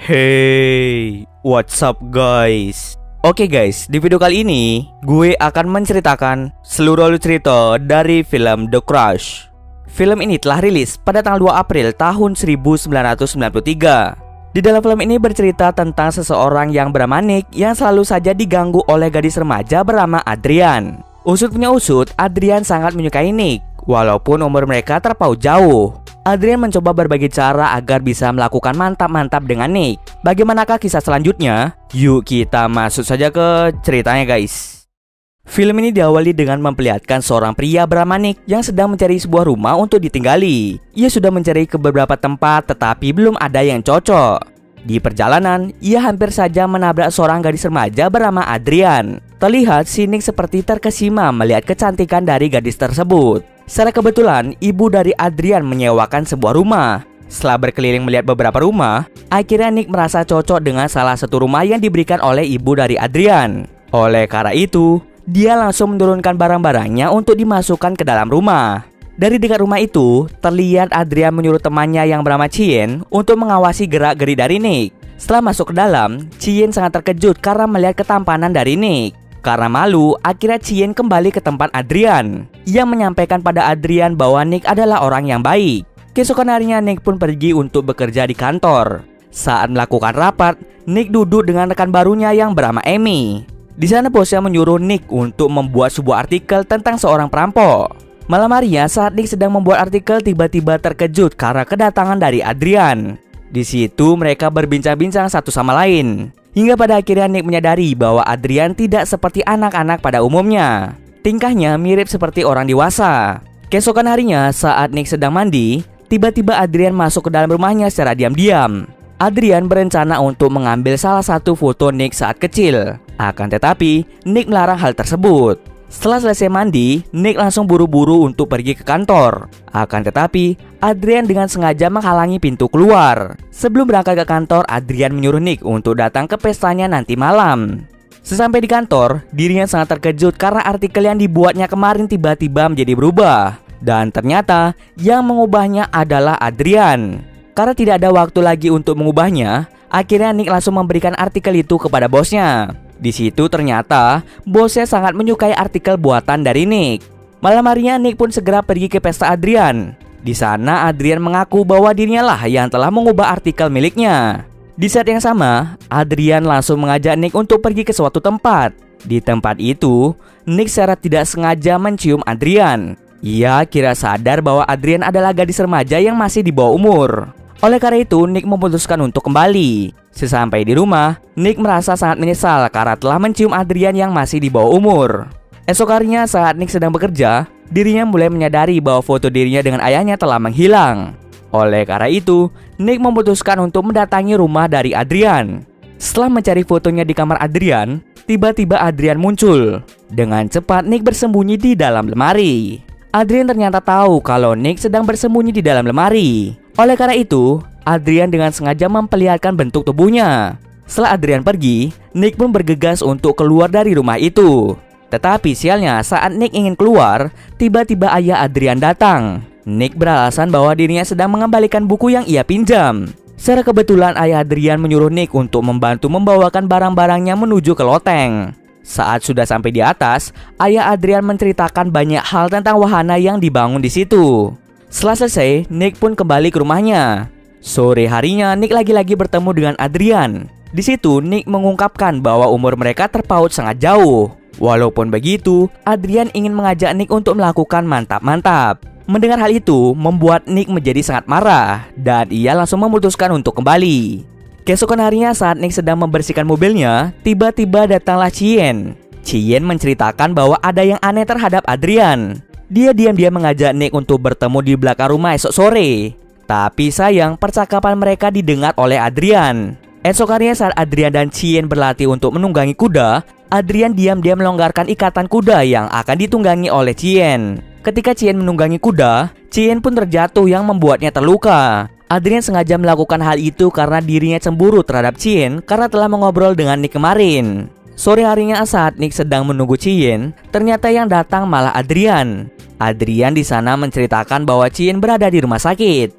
Hey, what's up guys? Oke guys, di video kali ini gue akan menceritakan seluruh alur cerita dari film The Crush. Film ini telah rilis pada tanggal 2 April tahun 1993. Di dalam film ini bercerita tentang seseorang yang bernama Nick yang selalu saja diganggu oleh gadis remaja bernama Adrian. Usut punya usut, Adrian sangat menyukai Nick walaupun umur mereka terpaut jauh. Adrian mencoba berbagai cara agar bisa melakukan mantap-mantap dengan Nick. Bagaimanakah kisah selanjutnya? Yuk kita masuk saja ke ceritanya guys. Film ini diawali dengan memperlihatkan seorang pria bernama Nick yang sedang mencari sebuah rumah untuk ditinggali. Ia sudah mencari ke beberapa tempat tetapi belum ada yang cocok. Di perjalanan, ia hampir saja menabrak seorang gadis remaja bernama Adrian. Terlihat si Nick seperti terkesima melihat kecantikan dari gadis tersebut. Secara kebetulan, ibu dari Adrian menyewakan sebuah rumah. Setelah berkeliling melihat beberapa rumah, akhirnya Nick merasa cocok dengan salah satu rumah yang diberikan oleh ibu dari Adrian. Oleh karena itu, dia langsung menurunkan barang-barangnya untuk dimasukkan ke dalam rumah. Dari dekat rumah itu, terlihat Adrian menyuruh temannya yang bernama Chien untuk mengawasi gerak-geri dari Nick. Setelah masuk ke dalam, Chien sangat terkejut karena melihat ketampanan dari Nick. Karena malu, akhirnya Chien kembali ke tempat Adrian. Ia menyampaikan pada Adrian bahwa Nick adalah orang yang baik. Keesokan harinya Nick pun pergi untuk bekerja di kantor. Saat melakukan rapat, Nick duduk dengan rekan barunya yang bernama Amy. Di sana bosnya menyuruh Nick untuk membuat sebuah artikel tentang seorang perampok. Malam harinya saat Nick sedang membuat artikel, tiba-tiba terkejut karena kedatangan dari Adrian. Di situ mereka berbincang-bincang satu sama lain. Hingga pada akhirnya Nick menyadari bahwa Adrian tidak seperti anak-anak pada umumnya. Tingkahnya mirip seperti orang dewasa. Keesokan harinya saat Nick sedang mandi, tiba-tiba Adrian masuk ke dalam rumahnya secara diam-diam. Adrian berencana untuk mengambil salah satu foto Nick saat kecil. Akan tetapi, Nick melarang hal tersebut. Setelah selesai mandi, Nick langsung buru-buru untuk pergi ke kantor. Akan tetapi, Adrian dengan sengaja menghalangi pintu keluar. Sebelum berangkat ke kantor, Adrian menyuruh Nick untuk datang ke pestanya nanti malam. Sesampai di kantor, dirinya sangat terkejut karena artikel yang dibuatnya kemarin tiba-tiba menjadi berubah. Dan ternyata, yang mengubahnya adalah Adrian. Karena tidak ada waktu lagi untuk mengubahnya, akhirnya Nick langsung memberikan artikel itu kepada bosnya. Di situ ternyata bosnya sangat menyukai artikel buatan dari Nick. Malam harinya Nick pun segera pergi ke pesta Adrian. Di sana Adrian mengaku bahwa dirinya lah yang telah mengubah artikel miliknya. Di saat yang sama, Adrian langsung mengajak Nick untuk pergi ke suatu tempat. Di tempat itu, Nick secara tidak sengaja mencium Adrian. Ia kira sadar bahwa Adrian adalah gadis remaja yang masih di bawah umur. Oleh karena itu, Nick memutuskan untuk kembali. Sesampai di rumah, Nick merasa sangat menyesal karena telah mencium Adrian yang masih di bawah umur. Esok harinya saat Nick sedang bekerja, dirinya mulai menyadari bahwa foto dirinya dengan ayahnya telah menghilang. Oleh karena itu, Nick memutuskan untuk mendatangi rumah dari Adrian. Setelah mencari fotonya di kamar Adrian, tiba-tiba Adrian muncul. Dengan cepat Nick bersembunyi di dalam lemari. Adrian ternyata tahu kalau Nick sedang bersembunyi di dalam lemari. Oleh karena itu, Adrian dengan sengaja memperlihatkan bentuk tubuhnya. Setelah Adrian pergi, Nick pun bergegas untuk keluar dari rumah itu. Tetapi sialnya saat Nick ingin keluar, tiba-tiba ayah Adrian datang. Nick beralasan bahwa dirinya sedang mengembalikan buku yang ia pinjam. Secara kebetulan ayah Adrian menyuruh Nick untuk membantu membawakan barang-barangnya menuju ke loteng. Saat sudah sampai di atas, ayah Adrian menceritakan banyak hal tentang wahana yang dibangun di situ. Setelah selesai, Nick pun kembali ke rumahnya. Sore harinya, Nick lagi-lagi bertemu dengan Adrian. Di situ, Nick mengungkapkan bahwa umur mereka terpaut sangat jauh. Walaupun begitu, Adrian ingin mengajak Nick untuk melakukan mantap-mantap. Mendengar hal itu, membuat Nick menjadi sangat marah, dan ia langsung memutuskan untuk kembali. Keesokan harinya saat Nick sedang membersihkan mobilnya, tiba-tiba datanglah Chien. Chien menceritakan bahwa ada yang aneh terhadap Adrian. Dia diam-diam mengajak Nick untuk bertemu di belakang rumah esok sore. Tapi sayang, percakapan mereka didengar oleh Adrian. Esok harinya saat Adrian dan Chien berlatih untuk menunggangi kuda, Adrian diam-diam melonggarkan ikatan kuda yang akan ditunggangi oleh Chien. Ketika Chien menunggangi kuda, Chien pun terjatuh yang membuatnya terluka. Adrian sengaja melakukan hal itu karena dirinya cemburu terhadap Chien karena telah mengobrol dengan Nick kemarin. Sore harinya saat Nick sedang menunggu Chien, ternyata yang datang malah Adrian. Adrian di sana menceritakan bahwa Chien berada di rumah sakit.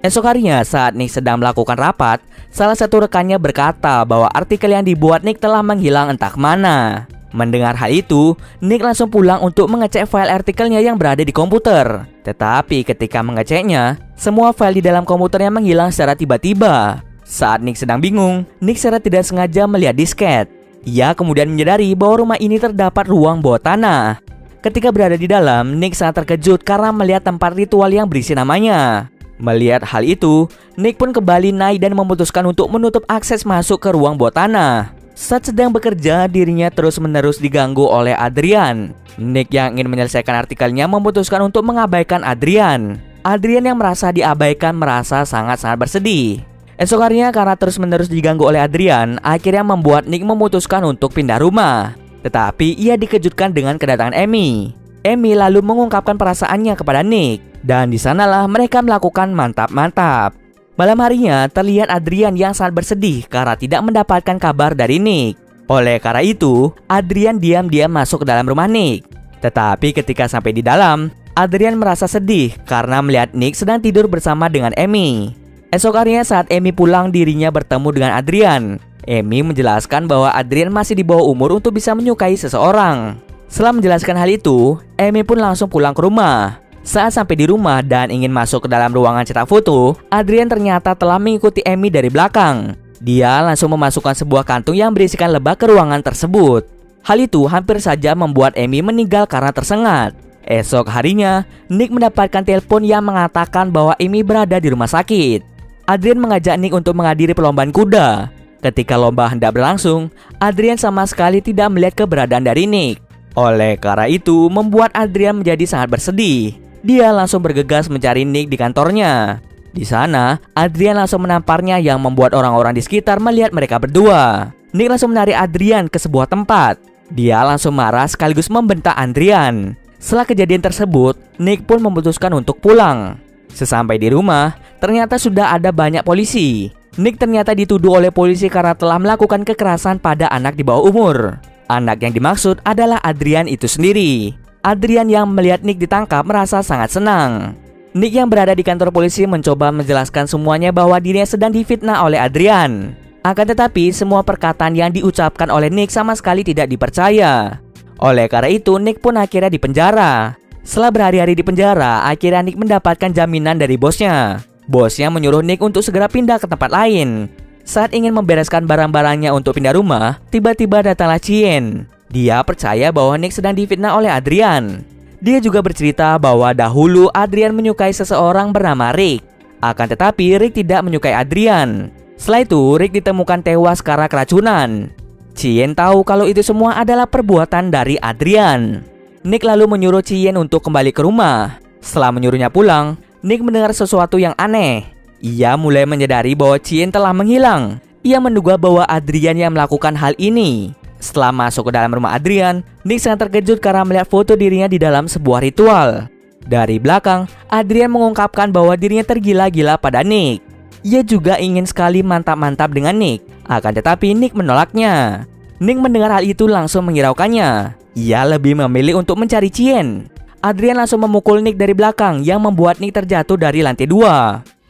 Esok harinya saat Nick sedang melakukan rapat, salah satu rekannya berkata bahwa artikel yang dibuat Nick telah menghilang entah kemana. Mendengar hal itu, Nick langsung pulang untuk mengecek file artikelnya yang berada di komputer. Tetapi ketika mengeceknya, semua file di dalam komputernya menghilang secara tiba-tiba. Saat Nick sedang bingung, Nick secara tidak sengaja melihat disket. Ia kemudian menyadari bahwa rumah ini terdapat ruang bawah tanah. Ketika berada di dalam, Nick sangat terkejut karena melihat tempat ritual yang berisi namanya. Melihat hal itu, Nick pun kembali naik dan memutuskan untuk menutup akses masuk ke ruang bawah tanah. Saat sedang bekerja, dirinya terus-menerus diganggu oleh Adrian. Nick yang ingin menyelesaikan artikelnya memutuskan untuk mengabaikan Adrian. Adrian yang merasa diabaikan merasa sangat-sangat bersedih. Esok harinya karena terus-menerus diganggu oleh Adrian, akhirnya membuat Nick memutuskan untuk pindah rumah. Tetapi ia dikejutkan dengan kedatangan Amy. Amy lalu mengungkapkan perasaannya kepada Nick, dan di sanalah mereka melakukan mantap-mantap. Malam harinya terlihat Adrian yang sangat bersedih karena tidak mendapatkan kabar dari Nick. Oleh karena itu, Adrian diam-diam masuk ke dalam rumah Nick. Tetapi ketika sampai di dalam, Adrian merasa sedih karena melihat Nick sedang tidur bersama dengan Amy. Esok harinya saat Amy pulang, dirinya bertemu dengan Adrian. Amy menjelaskan bahwa Adrian masih di bawah umur untuk bisa menyukai seseorang. Setelah menjelaskan hal itu, Amy pun langsung pulang ke rumah. Saat sampai di rumah dan ingin masuk ke dalam ruangan cetak foto, Adrian ternyata telah mengikuti Amy dari belakang. Dia langsung memasukkan sebuah kantung yang berisikan lebah ke ruangan tersebut. Hal itu hampir saja membuat Amy meninggal karena tersengat. Esok harinya, Nick mendapatkan telepon yang mengatakan bahwa Amy berada di rumah sakit. Adrian mengajak Nick untuk menghadiri perlombaan kuda. Ketika lomba hendak berlangsung, Adrian sama sekali tidak melihat keberadaan dari Nick. Oleh karena itu, membuat Adrian menjadi sangat bersedih. Dia langsung bergegas mencari Nick di kantornya. Di sana, Adrian langsung menamparnya yang membuat orang-orang di sekitar melihat mereka berdua. Nick langsung menarik Adrian ke sebuah tempat. Dia langsung marah sekaligus membentak Adrian. Setelah kejadian tersebut, Nick pun memutuskan untuk pulang. Sesampai di rumah, ternyata sudah ada banyak polisi. Nick ternyata dituduh oleh polisi karena telah melakukan kekerasan pada anak di bawah umur. Anak yang dimaksud adalah Adrian itu sendiri. Adrian yang melihat Nick ditangkap merasa sangat senang. Nick yang berada di kantor polisi mencoba menjelaskan semuanya bahwa dirinya sedang difitnah oleh Adrian. Akan tetapi semua perkataan yang diucapkan oleh Nick sama sekali tidak dipercaya. Oleh karena itu, Nick pun akhirnya dipenjara. Setelah berhari-hari di penjara, akhirnya Nick mendapatkan jaminan dari bosnya. Bosnya menyuruh Nick untuk segera pindah ke tempat lain. Saat ingin membereskan barang-barangnya untuk pindah rumah, tiba-tiba datanglah Chien. Dia percaya bahwa Nick sedang difitnah oleh Adrian. Dia juga bercerita bahwa dahulu Adrian menyukai seseorang bernama Rick. Akan tetapi Rick tidak menyukai Adrian. Setelah itu, Rick ditemukan tewas karena keracunan. Chien tahu kalau itu semua adalah perbuatan dari Adrian. Nick lalu menyuruh Chien untuk kembali ke rumah. Setelah menyuruhnya pulang, Nick mendengar sesuatu yang aneh. Ia mulai menyadari bahwa Chien telah menghilang. Ia menduga bahwa Adrian yang melakukan hal ini. Setelah masuk ke dalam rumah Adrian, Nick sangat terkejut karena melihat foto dirinya di dalam sebuah ritual. Dari belakang, Adrian mengungkapkan bahwa dirinya tergila-gila pada Nick. Ia juga ingin sekali mantap-mantap dengan Nick. Akan tetapi Nick menolaknya. Nick mendengar hal itu langsung menghiraukannya. Ia lebih memilih untuk mencari Chien. Adrian langsung memukul Nick dari belakang yang membuat Nick terjatuh dari lantai 2.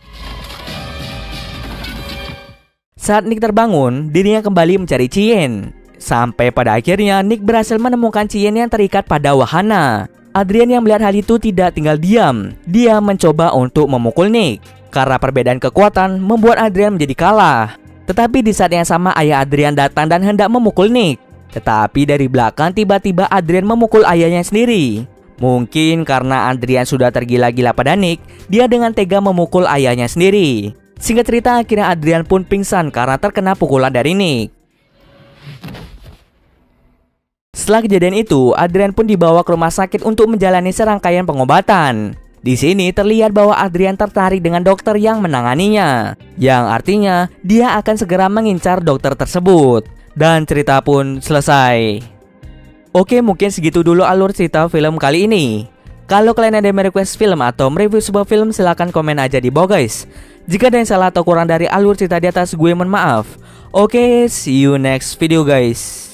Saat Nick terbangun, dirinya kembali mencari Chien. Sampai pada akhirnya Nick berhasil menemukan Chien yang terikat pada wahana. Adrian yang melihat hal itu tidak tinggal diam. Dia mencoba untuk memukul Nick. Karena perbedaan kekuatan membuat Adrian menjadi kalah. Tetapi di saat yang sama ayah Adrian datang dan hendak memukul Nick. Tetapi dari belakang tiba-tiba Adrian memukul ayahnya sendiri. Mungkin karena Adrian sudah tergila-gila pada Nick, dia dengan tega memukul ayahnya sendiri. Singkat cerita, akhirnya Adrian pun pingsan karena terkena pukulan dari Nick. Setelah kejadian itu, Adrian pun dibawa ke rumah sakit untuk menjalani serangkaian pengobatan. Di sini terlihat bahwa Adrian tertarik dengan dokter yang menanganinya, yang artinya dia akan segera mengincar dokter tersebut. Dan cerita pun selesai. Oke, mungkin segitu dulu alur cerita film kali ini. Kalau kalian ada request film atau mereview sebuah film, silahkan komen aja di bawah guys. Jika ada yang salah atau kurang dari alur cerita di atas, gue mohon maaf. Oke, see you next video guys.